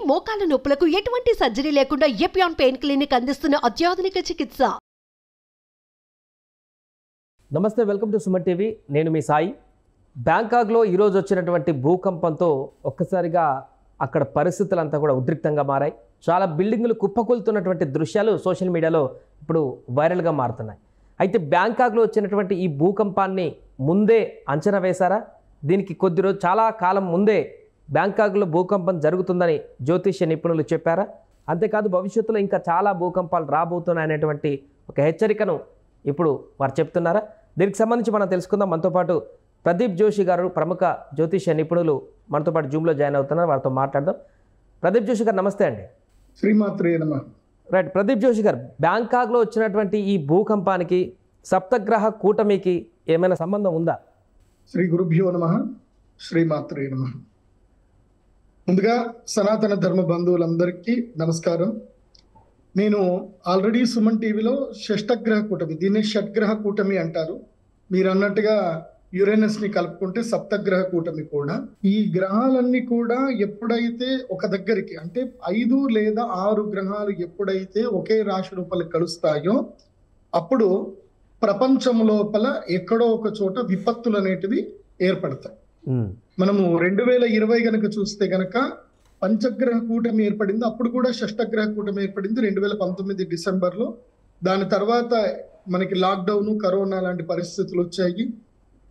మోకాల నొప్పులకు ఎటువంటి సర్జరీ లేకుండా ఎపియాన్ పెయిన్ క్లినిక్ అందిస్తున్న అత్యాధునిక చికిత్స. నమస్తే, వెల్కమ్ టు సుమన్ టీవీ. నేను మీ సాయి. బ్యాంకాక్లో ఈరోజు వచ్చినటువంటి భూకంపంతో ఒక్కసారిగా అక్కడ పరిస్థితులంతా కూడా ఉద్రిక్తంగా మారాయి. చాలా బిల్డింగులు కుప్పకూలుతున్నటువంటి దృశ్యాలు సోషల్ మీడియాలో ఇప్పుడు వైరల్గా మారుతున్నాయి. అయితే బ్యాంకాక్లో వచ్చినటువంటి ఈ భూకంపాన్ని ముందే అంచనా వేశారా? దీనికి చాలా కాలం ముందే బ్యాంకాక్లో భూకంపం జరుగుతుందని జ్యోతిష్య నిపుణులు చెప్పారా? అంతేకాదు భవిష్యత్తులో ఇంకా చాలా భూకంపాలు రాబోతున్నాయనేటువంటి ఒక హెచ్చరికను ఇప్పుడు వారు చెప్తున్నారా? దీనికి సంబంధించి మనం తెలుసుకుందాం. మనతో పాటు ప్రదీప్ జోషి గారు, ప్రముఖ జ్యోతిష్య నిపుణులు మనతో పాటు జూమ్లో జాయిన్ అవుతున్నారు. వారితో మాట్లాడదాం. ప్రదీప్ జోషి గారు నమస్తే అండి. శ్రీమాత్రే నమః. రైట్, ప్రదీప్ జోషి గారు, బ్యాంకాక్లో వచ్చినటువంటి ఈ భూకంపానికి సప్తగ్రహ కూటమికి ఏమైనా సంబంధం ఉందా? శ్రీ గురుభ్యో నమః. శ్రీమాత్రే నమః. ముందుగా సనాతన ధర్మ బంధువులందరికీ నమస్కారం. నేను ఆల్రెడీ సుమన్ టీవీలో షష్టగ్రహ కూటమి, దీన్ని షడ్గ్రహ కూటమి అంటారు. మీరు అన్నట్టుగా యురేనస్ ని కలుపుకుంటే సప్తగ్రహ కూటమి కూడా. ఈ గ్రహాలన్నీ కూడా ఎప్పుడైతే ఒక దగ్గరికి, అంటే 5 లేదా 6 గ్రహాలు ఎప్పుడైతే ఒకే రాశి రూపాలు కలుస్తాయో అప్పుడు ప్రపంచం లోపల ఎక్కడో ఒక చోట విపత్తులు అనేటివి ఏర్పడతాయి. మనము 2020 గనక చూస్తే గనక పంచగ్రహ కూటమి ఏర్పడింది. అప్పుడు కూడా షష్టగ్రహ కూటమి ఏర్పడింది 2019 డిసెంబర్లో. దాని తర్వాత మనకి లాక్డౌన్, కరోనా లాంటి పరిస్థితులు వచ్చాయి.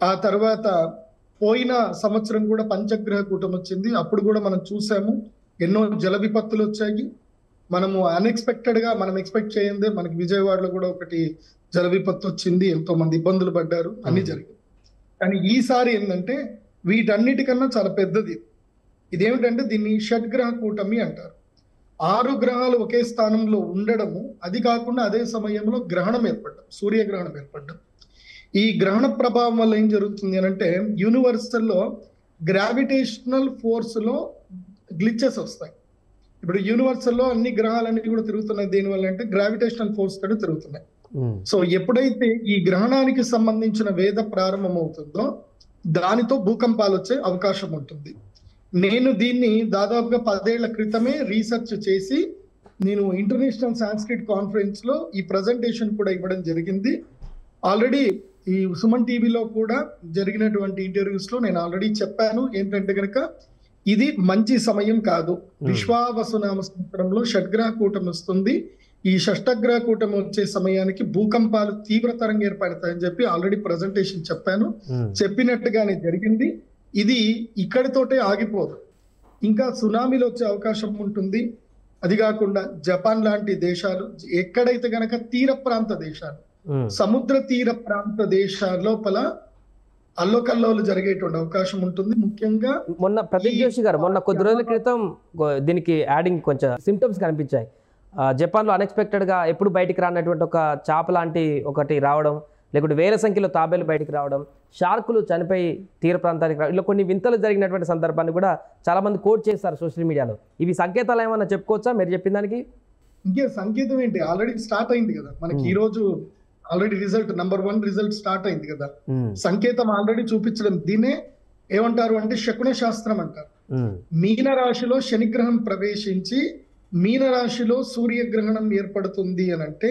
ఆ తర్వాత పోయిన సంవత్సరం కూడా పంచగ్రహ కూటమి వచ్చింది. అప్పుడు కూడా మనం చూసాము, ఎన్నో జల విపత్తులు వచ్చాయి. మనము అన్ఎక్స్పెక్టెడ్ గా మనం ఎక్స్పెక్ట్ చేయందే మనకి విజయవాడలో కూడా ఒకటి జల విపత్తు వచ్చింది, ఎంతో మంది ఇబ్బందులు పడ్డారు, అన్ని జరిగింది. కానీ ఈసారి ఏంటంటే వీటన్నిటికన్నా చాలా పెద్దది. ఇదేమిటంటే దీన్ని షడ్గ్రహ కూటమి అంటారు. 6 గ్రహాలు ఒకే స్థానంలో ఉండడము, అది కాకుండా అదే సమయంలో గ్రహణం ఏర్పడ్డం, సూర్యగ్రహణం ఏర్పడ్డం. ఈ గ్రహణ ప్రభావం వల్ల ఏం జరుగుతుంది అని అంటే యూనివర్సల్లో గ్రావిటేషనల్ ఫోర్స్ లో గ్లిచెస్ వస్తాయి. ఇప్పుడు యూనివర్సల్లో అన్ని గ్రహాలన్నీ కూడా తిరుగుతున్నాయి. దేనివల్ల అంటే గ్రావిటేషనల్ ఫోర్స్ తోటి తిరుగుతున్నాయి. సో ఎప్పుడైతే ఈ గ్రహణానికి సంబంధించిన వేద ప్రారంభం అవుతుందో దానితో భూకంపాలు వచ్చే అవకాశం ఉంటుంది. నేను దీన్ని దాదాపుగా 10 ఏళ్ల క్రితమే రీసెర్చ్ చేసి నేను ఇంటర్నేషనల్ సాంస్క్రిట్ కాన్ఫరెన్స్ లో ఈ ప్రజెంటేషన్ కూడా ఇవ్వడం జరిగింది. ఆల్రెడీ ఈ సుమన్ టీవీలో కూడా జరిగినటువంటి ఇంటర్వ్యూస్ లో నేను ఆల్రెడీ చెప్పాను. ఏంటంటే కనుక ఇది మంచి సమయం కాదు. విశ్వావసునామ సంవత్సరంలో షడ్గ్రహ కూటమి వస్తుంది. ఈ షష్టగ్రహ కూటమి వచ్చే సమయానికి భూకంపాలు తీవ్రతరంగా ఏర్పడతాయని చెప్పి ఆల్రెడీ ప్రజెంటేషన్ చెప్పాను. చెప్పినట్టుగానే జరిగింది. ఇది ఇక్కడితోటే ఆగిపోదు, ఇంకా సునామీలు వచ్చే అవకాశం ఉంటుంది. అది కాకుండా జపాన్ లాంటి దేశాలు, ఎక్కడైతే గనక తీర ప్రాంత దేశాలు, సముద్ర తీర ప్రాంత దేశాల లోపల అల్లోకల్లోలు జరిగేటువంటి అవకాశం ఉంటుంది. ముఖ్యంగా మొన్న ప్రదీప్ జోషి గారు, మొన్న కొద్ది రోజుల క్రితం దీనికి యాడింగ్ కొంచెం సిమ్టమ్స్ కనిపించాయి. జపాన్లో అన్ఎక్స్పెక్టెడ్గా ఎప్పుడు బయటికి రానటువంటి ఒక చాప లాంటి ఒకటి రావడం, లేకుంటే వేల సంఖ్యలో తాబేలు బయటికి రావడం, షార్కులు చనిపోయి తీర ప్రాంతానికి రావడం, ఇలా కొన్ని వింతలు జరిగినటువంటి సందర్భాన్ని కూడా చాలా మంది కోట్ చేస్తారు సోషల్ మీడియాలో. ఇవి సంకేతాలు ఏమన్నా చెప్పుకోవచ్చా మీరు చెప్పిన దానికి? ఇంకే సంకేతం ఏంటి, ఆల్రెడీ స్టార్ట్ అయింది కదా మనకి. ఈ రోజు already result number 1 result start అయింది కదా. సంకేతం ఆల్రెడీ చూపించడం. దీన్నే ఏమంటారు అంటే శకున శాస్త్రం అంటారు. మీన రాశిలో శనిగ్రహం ప్రవేశించి మీనరాశిలో సూర్యగ్రహణం ఏర్పడుతుంది అని అంటే,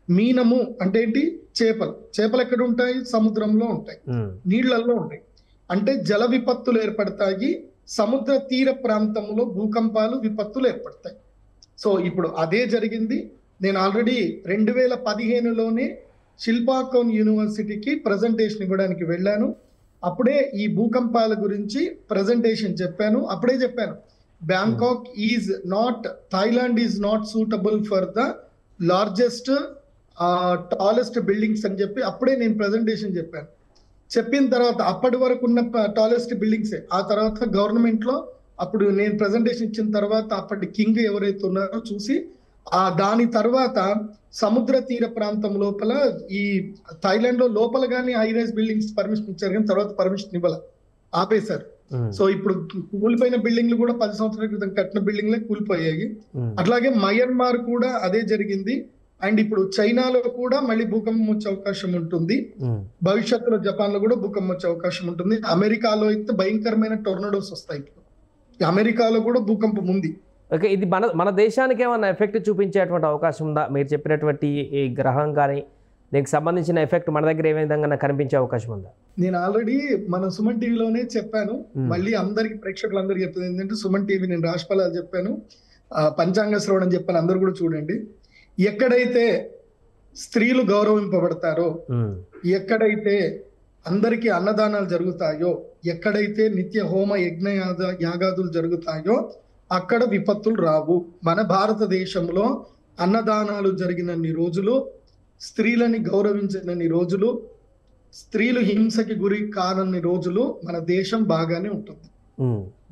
మీనము అంటే ఏంటి? చేపలు ఎక్కడ ఉంటాయి? సముద్రంలో ఉంటాయి, నీళ్లలో ఉంటాయి. అంటే జల విపత్తులు ఏర్పడతాయి. సముద్ర తీర ప్రాంతంలో భూకంపాలు, విపత్తులు ఏర్పడతాయి. సో ఇప్పుడు అదే జరిగింది. నేను ఆల్రెడీ 2015లోనే శిల్పాకోన్ యూనివర్సిటీకి ప్రజెంటేషన్ ఇవ్వడానికి వెళ్ళాను. అప్పుడే ఈ భూకంపాల గురించి ప్రజెంటేషన్ చెప్పాను. అప్పుడే చెప్పాను, Bangkok is not, Thailand is not suitable for the largest tallest buildings అని చెప్పి అప్పుడే నేను ప్రజెంటేషన్ చెప్పాను. చెప్పిన తర్వాత అప్పటి వరకు ఉన్న టాలెస్ట్ బిల్డింగ్సే. ఆ తర్వాత గవర్నమెంట్ లో అప్పుడు నేను ప్రజెంటేషన్ ఇచ్చిన తర్వాత అప్పటి కింగ్ ఎవరైతే ఉన్నారో చూసి దాని తర్వాత సముద్ర తీర ప్రాంతం లోపల ఈ థాయిలాండ్ లో లోపల కానీ హై రైజ్ బిల్డింగ్స్ పర్మిషన్ ఇచ్చారు, కానీ తర్వాత పర్మిషన్ ఇవ్వాల, ఆపేశారు. సో ఇప్పుడు కూలిపోయిన బిల్డింగ్లు కూడా 10 సంవత్సరాల క్రితం కట్టిన బిల్డింగ్లే కూలిపోయాయి. అట్లాగే మయన్మార్ కూడా అదే జరిగింది. అండ్ ఇప్పుడు చైనాలో కూడా మళ్ళీ భూకంపం వచ్చే అవకాశం ఉంటుంది. భవిష్యత్తులో జపాన్ లో కూడా భూకంపం వచ్చే అవకాశం ఉంటుంది. అమెరికాలో అయితే భయంకరమైన టోర్నడోస్ వస్తాయి. ఇప్పుడు అమెరికాలో కూడా భూకంపం ఉంది. ఓకే, ఇది మన దేశానికి ఏమైనా ఎఫెక్ట్ చూపించేటువంటి అవకాశం ఉందా? మీరు చెప్పినటువంటి ఈ గ్రహం కానీ దీనికి సంబంధించిన ఎఫెక్ట్ మన దగ్గర ఏ విధంగా కనిపించే అవకాశం ఉందా? నేను ఆల్రెడీ మన సుమన్ టీవీలోనే చెప్పాను. మళ్ళీ అందరికి ప్రేక్షకులందరికీ చెప్తుంది ఏంటంటే, సుమన్ టీవీ నేను రాశిఫలాలు చెప్పాను, పంచాంగ శ్రవణం చెప్పాను, అందరు కూడా చూడండి. ఎక్కడైతే స్త్రీలు గౌరవింపబడతారో, ఎక్కడైతే అందరికీ అన్నదానాలు జరుగుతాయో, ఎక్కడైతే నిత్య హోమ యజ్ఞ యాగాదులు జరుగుతాయో అక్కడ విపత్తులు రావు. మన భారతదేశంలో అన్నదానాలు జరిగినన్ని రోజులు, స్త్రీలని గౌరవించినన్ని రోజులు, స్త్రీలు హింసకి గురి కానన్ని రోజులు మన దేశం బాగానే ఉంటుంది.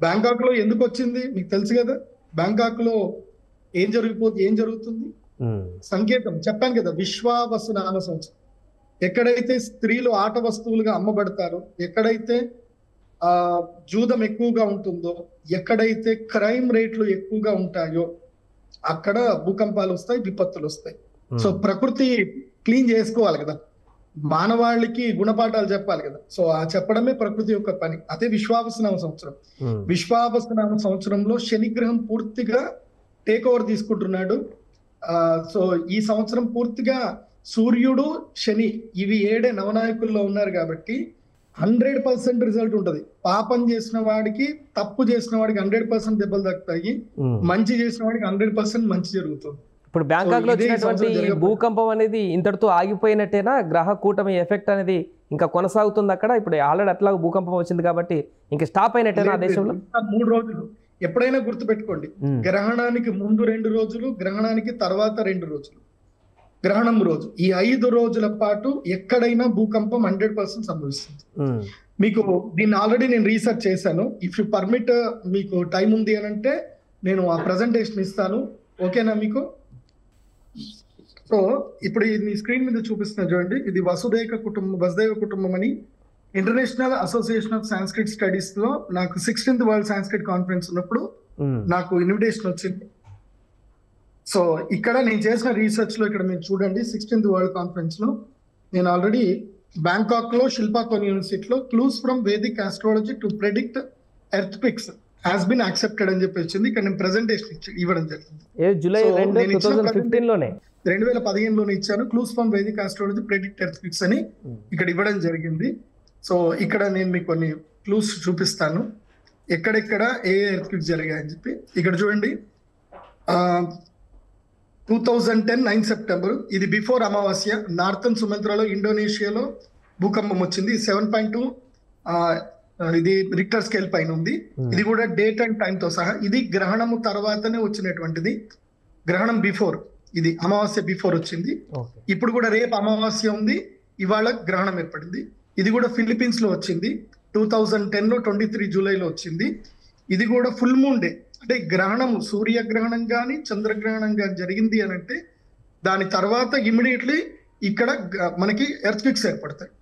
బ్యాంకాక్ లో ఎందుకు వచ్చింది మీకు తెలుసు కదా. బ్యాంకాక్ లో ఏం జరుగుతుంది సంకేతం చెప్పాను కదా, విశ్వావసునామ సంవత్సరం. ఎక్కడైతే స్త్రీలు ఆట వస్తువులుగా అమ్మబడతారో, ఎక్కడైతే జూదం ఎక్కువగా ఉంటుందో, ఎక్కడైతే క్రైమ్ రేట్లు ఎక్కువగా ఉంటాయో అక్కడ భూకంపాలు వస్తాయి, విపత్తులు వస్తాయి. సో ప్రకృతి క్లీన్ చేసుకోవాలి కదా, మానవాళికి గుణపాఠాలు చెప్పాలి కదా. సో ఆ చెప్పడమే ప్రకృతి యొక్క పని. అదే విశ్వావసునామ సంవత్సరం. విశ్వావసునామ సంవత్సరంలో శనిగ్రహం పూర్తిగా టేక్ ఓవర్ తీసుకుంటున్నాడు. సో ఈ సంవత్సరం పూర్తిగా సూర్యుడు, శని ఇవి 7 నవనాయకుల్లో ఉన్నారు కాబట్టి 100% రిజల్ట్ ఉంటది. పాపం చేసిన వాడికి, తప్పు చేసిన వాడికి 100% దెబ్బలు దక్కుతాయి, మంచి చేసిన వాడికి 100% మంచి జరుగుతుంది. ఇప్పుడు బ్యాంకాక్ లో వచ్చినటువంటి భూకంపం అనేది ఇంతటితో ఆగిపోయినట్టేనా? గ్రహ కూటమి ఎఫెక్ట్ అనేది ఇంకా కొనసాగుతుంది అక్కడ? ఇప్పుడు ఆల్రెడీ అట్లా భూకంపం వచ్చింది కాబట్టి ఇంకా స్టాప్ అయినట్టేనా ఆ దేశంలో? 3 రోజులు ఎప్పుడైనా గుర్తుపెట్టుకోండి, గ్రహణానికి ముందు 2 రోజులు, గ్రహణానికి తర్వాత 2 రోజులు, గ్రహణం రోజు, ఈ 5 రోజుల పాటు ఎక్కడైనా భూకంపం 100% సంభవిస్తుంది. మీకు దీన్ని ఆల్రెడీ నేను రీసెర్చ్ చేశాను. ఇఫ్ యు పర్మిట్, మీకు టైం ఉంది అని అంటే నేను ఆ ప్రజెంటేషన్ ఇస్తాను, ఓకేనా మీకు? సో ఇప్పుడు ఇది స్క్రీన్ మీద చూపిస్తున్నా చూడండి. ఇది వసుదేవ కుటుంబం అని international association of Sanskrit studies లో నాకు 16th వరల్డ్ సాంస్క్రిట్ కాన్ఫరెన్స్ ఉన్నప్పుడు నాకు ఇన్విటేషన్ వచ్చింది. సో ఇక్కడ నేను చేసిన రీసెర్చ్ లో ఇక్కడ మీరు చూడండి, 16th వరల్డ్ కాన్ఫరెన్స్ లో నేను ఆల్రెడీ బ్యాంకాక్ లో శిల్పాకోన్ యూనివర్సిటీలో clues from Vedic astrology to predict earthquakes has been accepted అని చెప్పి వచ్చింది. ఇక్కడ నేను ప్రెజెంటేషన్ ఇవ్వడం జరిగింది. జూలై 2015లోనే 2015లోనే ఇచ్చాను. Clues from Vedic astrology predict earthquakes అని ఇక్కడ ఇవ్వడం జరిగింది. సో ఇక్కడ నేను మీకు కొన్ని క్లూస్ చూపిస్తాను, ఎక్కడెక్కడ ఏ ఎర్త్ పిక్స్ జరిగాయని చెప్పి. ఇక్కడ చూడండి, 2010 9 సెప్టెంబర్, ఇది బిఫోర్ అమావాస్య, నార్థన్ సుమంత్రాలో ఇండోనేషియాలో భూకంపం వచ్చింది. 7.2 ఇది రిక్టర్ స్కేల్ పైన ఉంది. ఇది కూడా డేట్ అండ్ టైం తో సహా. ఇది గ్రహణము తర్వాతనే వచ్చినటువంటిది, గ్రహణం బిఫోర్, ఇది అమావాస్య బిఫోర్ వచ్చింది. ఇప్పుడు కూడా రేపు అమావాస్య ఉంది, ఇవాళ గ్రహణం ఏర్పడింది. ఇది కూడా ఫిలిప్పీన్స్ లో వచ్చింది, 2010లో 23 జూలైలో వచ్చింది. ఇది కూడా ఫుల్ మూన్ డే, అంటే గ్రహణం, సూర్యగ్రహణం కానీ చంద్రగ్రహణం కానీ జరిగింది అని అంటే దాని తర్వాత ఇమ్మీడియట్లీ ఇక్కడ మనకి ఎర్త్ క్విక్స్ ఏర్పడతాయి.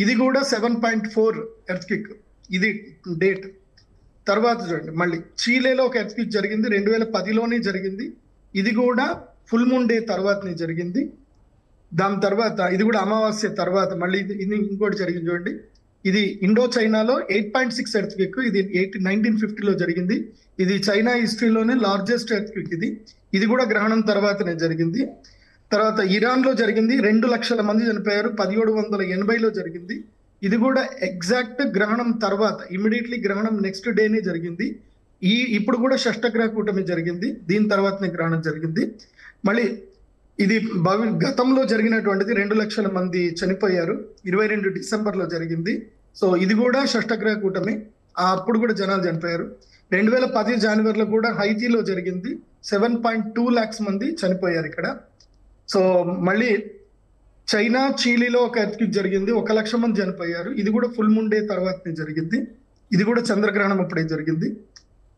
ఇది కూడా 7.4 ఎర్త్ క్విక్, ఇది డేట్. తర్వాత చూడండి, మళ్ళీ చీలేలో ఒక ఎర్త్ క్విక్ జరిగింది, 2010లోనే జరిగింది. ఇది కూడా ఫుల్ మూన్ డే తర్వాతనే జరిగింది. దాని తర్వాత ఇది కూడా అమావాస్య తర్వాత మళ్ళీ ఇది ఇంకోటి జరిగింది చూడండి. ఇది ఇండో చైనాలో 8.6 ఎర్త్ క్విక్, ఇది 1950లో జరిగింది. ఇది చైనా హిస్టరీలోనే లార్జెస్ట్ ఎర్త్ క్విక్ ఇది. ఇది కూడా గ్రహణం తర్వాతనే జరిగింది. తర్వాత ఇరాన్ లో జరిగింది, 2 లక్షల మంది చనిపోయారు, 1780లో జరిగింది. ఇది కూడా ఎగ్జాక్ట్ గ్రహణం తర్వాత, ఇమ్మీడియట్లీ గ్రహణం నెక్స్ట్ డేనే జరిగింది. ఇప్పుడు కూడా షష్టగ్రహ కూటమి జరిగింది, దీని తర్వాతనే గ్రహణం జరిగింది. మళ్ళీ ఇది గతంలో జరిగినటువంటిది, 2 లక్షల మంది చనిపోయారు, 22 డిసెంబర్లో జరిగింది. సో ఇది కూడా షష్టగ్రహ కూటమి, అప్పుడు కూడా జనాలు చనిపోయారు. 2010 జనవరిలో కూడా హైతీలో జరిగింది, 7.2 lakhs మంది చనిపోయారు ఇక్కడ. సో మళ్ళీ చైనా చీలీలో ఒక ఎర్త్క్వేక్ జరిగింది, 1 లక్ష మంది చనిపోయారు. ఇది కూడా ఫుల్ మూన్ డే తర్వాతనే జరిగింది. ఇది కూడా చంద్రగ్రహణం అప్పుడే జరిగింది.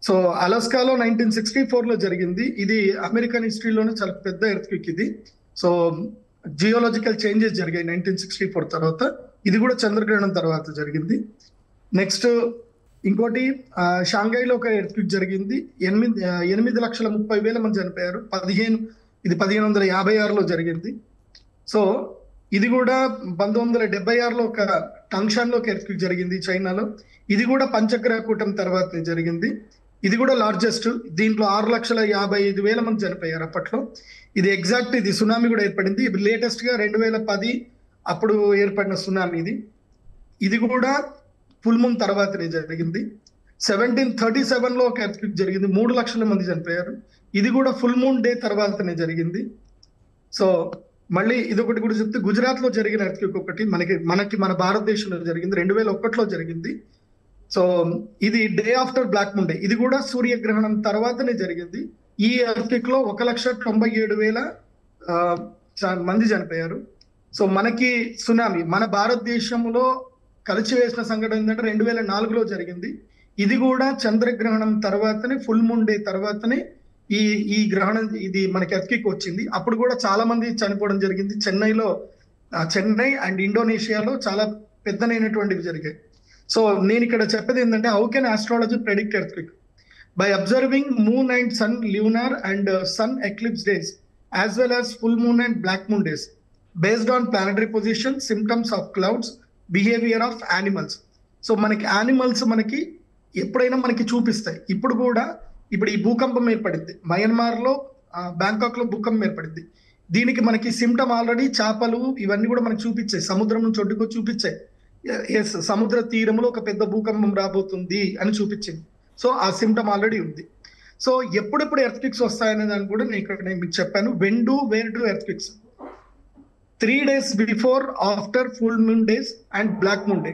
సో అలాస్కాలో 1964లో జరిగింది. ఇది అమెరికన్ హిస్టరీలోనే చాలా పెద్ద ఎర్త్క్వేక్ ఇది. సో జియోలాజికల్ చేంజెస్ జరిగాయి 1964 తర్వాత. ఇది కూడా చంద్రగ్రహణం తర్వాత జరిగింది. నెక్స్ట్ ఇంకోటి షాంఘైలో ఒక ఎర్త్క్వేక్ జరిగింది, 8,30,000 మంది చనిపోయారు. ఇది 1556లో జరిగింది. సో ఇది కూడా 1976లో ఒక టంగ్షాన్లో ఒక ఎర్త్క్వేక్ జరిగింది చైనాలో. ఇది కూడా పంచగ్రహ కూటమి తర్వాతనే జరిగింది. ఇది కూడా లార్జెస్ట్. దీంట్లో 6,55,000 మంది చనిపోయారు అప్పట్లో. ఇది ఎగ్జాక్ట్, ఇది సునామీ కూడా ఏర్పడింది. ఇప్పుడు లేటెస్ట్ గా 2010 అప్పుడు ఏర్పడిన సునామీ ఇది. ఇది కూడా ఫుల్ మూన్ తర్వాతనే జరిగింది. 1737లో ఒక ఎర్త్క్వేక్ జరిగింది, 3 లక్షల మంది చనిపోయారు. ఇది కూడా ఫుల్ మూన్ డే తర్వాతనే జరిగింది. సో మళ్ళీ ఇదొకటి కూడా చెప్తే, గుజరాత్ లో జరిగిన ఎర్త్క్వేక్ ఒకటి మన భారతదేశంలో జరిగింది, 2001లో జరిగింది. సో ఇది day after black moon day. ఇది కూడా సూర్యగ్రహణం తర్వాతనే జరిగింది. ఈ ఎర్త్క్వేక్ లో 1,97,000 మంది చనిపోయారు. సో మనకి సునామీ మన భారతదేశంలో కలిచివేసిన సంఘటన ఏంటంటే 2004లో జరిగింది. ఇది కూడా చంద్రగ్రహణం తర్వాతనే, ఫుల్ మూన్ డే తర్వాతనే ఈ గ్రహణం, ఇది మనకి ఎర్త్క్వేక్ వచ్చింది. అప్పుడు కూడా చాలా మంది చనిపోవడం జరిగింది. చెన్నై అండ్ ఇండోనేషియాలో చాలా పెద్దనైనటువంటివి జరిగాయి. సో నేను ఇక్కడ చెప్పేది ఏంటంటే, how can astrology predict earthquake? By observing moon and sun lunar and sun eclipse days as well as full moon and black moon days based on planetary position, symptoms of clouds, behaviour of animals. So మనకి animals మనకి ఎప్పుడైనా మనకి చూపిస్తాయి. ఇప్పుడు ఈ భూకంపం ఏర్పడింది Myanmar లో, బ్యాంకాక్ లో భూకంపం ఏర్పడింది. దీనికి మనకి సిమ్టమ్ ఆల్రెడీ చేపలు ఇవన్నీ కూడా మనకి చూపించాయి, సముద్రం నుంచి ఒడ్డుకు చూపించాయి. సముద్ర తీరంలో ఒక పెద్ద భూకంపం రాబోతుంది అని చూపించింది. సో ఆ సిమ్టమ్ ఆల్రెడీ ఉంది. సో ఎప్పుడెప్పుడు ఎర్త్క్వేక్స్ వస్తాయనే దాన్ని కూడా నేను మీకు చెప్పాను. Where do earthquakes? 3 days before, after full moon days and black moon day.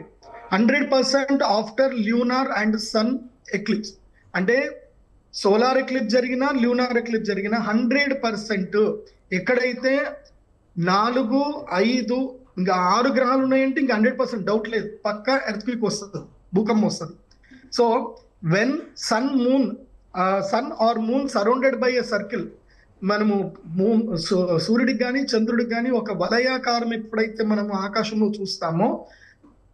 100% after lunar and sun eclipse. అంటే సోలార్ ఎక్లిప్స్ జరిగినా, ల్యూనార్ ఎక్లిప్స్ జరిగినా 100% ఎక్కడైతే 4, 5 ఇంకా 6 గ్రహాలు ఉన్నాయంటే ఇంకా 100% డౌట్ లేదు, పక్కా ఎర్త్క్వేక్ వస్తుంది, భూకంపం వస్తుంది. So when sun or moon surrounded by a circle, మనము సూర్యుడికి కానీ చంద్రుడికి కానీ ఒక వలయాకారం ఎప్పుడైతే మనము ఆకాశంలో చూస్తామో,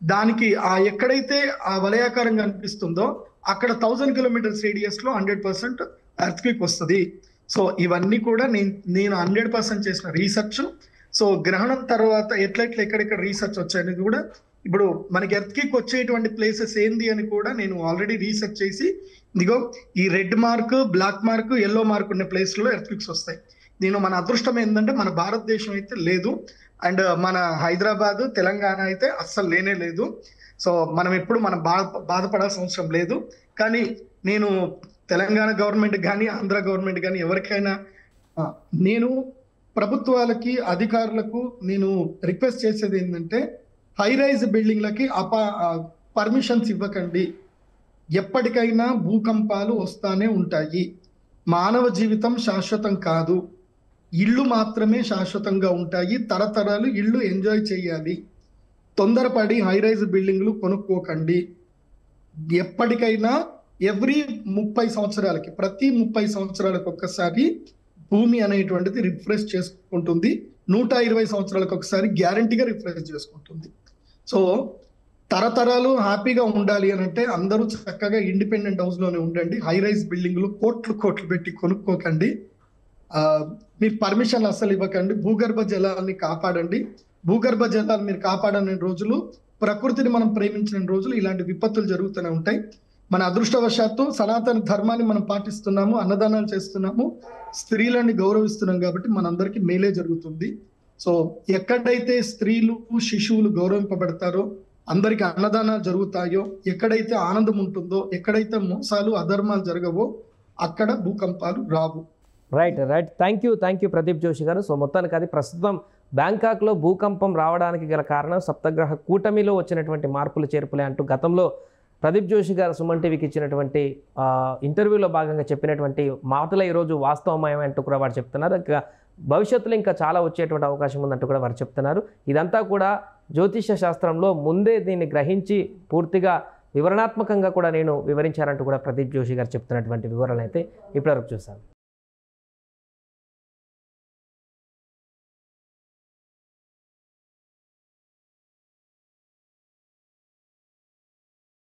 దానికి ఎక్కడైతే ఆ వలయాకారం కనిపిస్తుందో అక్కడ 1000 కిలోమీటర్స్ రేడియస్ లో 100% ఎర్త్క్వేక్ వస్తుంది. సో ఇవన్నీ కూడా నేను 100% చేసిన రీసెర్చ్. సో గ్రహణం తర్వాత ఎక్కడెక్కడ రీసెర్చ్ వచ్చాయనేది కూడా, ఇప్పుడు మనకి ఎర్త్క్వేక్ వచ్చేటువంటి ప్లేసెస్ ఏంది అని కూడా నేను ఆల్రెడీ రీసెర్చ్ చేసి, ఇదిగో ఈ red mark, black mark, yellow mark ఉన్న ప్లేస్ లో ఎర్త్క్వేక్స్ వస్తాయి. మన అదృష్టం ఏంటంటే మన భారతదేశం అయితే లేదు, అండ్ మన హైదరాబాద్, తెలంగాణ అయితే అస్సలు లేనే లేదు. సో మనం బాధపడాల్సిన అవసరం లేదు. కానీ నేను తెలంగాణ గవర్నమెంట్ కానీ, ఆంధ్ర గవర్నమెంట్ కానీ, ఎవరికైనా నేను ప్రభుత్వాలకి, అధికారులకు నేను రిక్వెస్ట్ చేసేది ఏంటంటే, హై రైజ్ బిల్డింగ్లకి పర్మిషన్స్ ఇవ్వకండి. ఎప్పటికైనా భూకంపాలు వస్తానే ఉంటాయి. మానవ జీవితం శాశ్వతం కాదు, ఇళ్ళు మాత్రమే శాశ్వతంగా ఉంటాయి. తరతరాలు ఇళ్ళు ఎంజాయ్ చేయాలి. తొందరపడి హై రైజ్ బిల్డింగ్లు కొనుక్కోకండి. ఎప్పటికైనా ఎవ్రీ 30 సంవత్సరాలకి, ప్రతి 30 సంవత్సరాలకు ఒక్కసారి భూమి అనేటువంటిది రిఫ్రెష్ చేసుకుంటుంది. 120 సంవత్సరాలకు ఒకసారి గ్యారంటీగా రిఫ్రెష్ చేసుకుంటుంది. సో తరతరాలు హ్యాపీగా ఉండాలి అని అంటే అందరూ చక్కగా ఇండిపెండెంట్ హౌస్ లోనే ఉండండి. హై రైజ్ బిల్డింగ్లు కోట్లు పెట్టి కొనుక్కోకండి. మీరు పర్మిషన్లు అస్సలు ఇవ్వకండి. భూగర్భ జలాల్ని కాపాడండి. భూగర్భ జలాలు మీరు కాపాడని రోజులు, ప్రకృతిని మనం ప్రేమించిన రోజులు ఇలాంటి విపత్తులు జరుగుతూనే ఉంటాయి. మన అదృష్టవశాత్తు సనాతన ధర్మాన్ని మనం పాటిస్తున్నాము, అన్నదానాలు చేస్తున్నాము, స్త్రీలని గౌరవిస్తున్నాం కాబట్టి మనందరికీ మేలే జరుగుతుంది. సో ఎక్కడైతే స్త్రీలు, శిశువులు గౌరవింపబడతారో, అందరికి అన్నదానాలు జరుగుతాయో, ఎక్కడైతే ఆనందం ఉంటుందో, ఎక్కడైతే మోసాలు, అధర్మాలు జరగవో అక్కడ భూకంపాలు రావు. Right. Thank you Pradeep Joshi garu. So మొత్తానికి అది ప్రస్తుతం బ్యాంకాక్లో భూకంపం రావడానికి గల కారణం సప్తగ్రహ కూటమిలో వచ్చినటువంటి మార్పులు చేర్పులే అంటూ గతంలో ప్రదీప్ జోషి గారు సుమన్ టీవీకి ఇచ్చినటువంటి ఇంటర్వ్యూలో భాగంగా చెప్పినటువంటి మాటలు ఈరోజు వాస్తవమయం అంటూ కూడా వారు చెప్తున్నారు. ఇంకా భవిష్యత్తులో ఇంకా చాలా వచ్చేటువంటి అవకాశం ఉందంటూ కూడా వారు చెప్తున్నారు. ఇదంతా కూడా జ్యోతిష శాస్త్రంలో ముందే దీన్ని గ్రహించి పూర్తిగా వివరణాత్మకంగా కూడా నేను వివరించారంటూ కూడా ప్రదీప్ జోషి గారు చెప్తున్నటువంటి వివరాలు అయితే ఇప్పటివరకు చూసాను.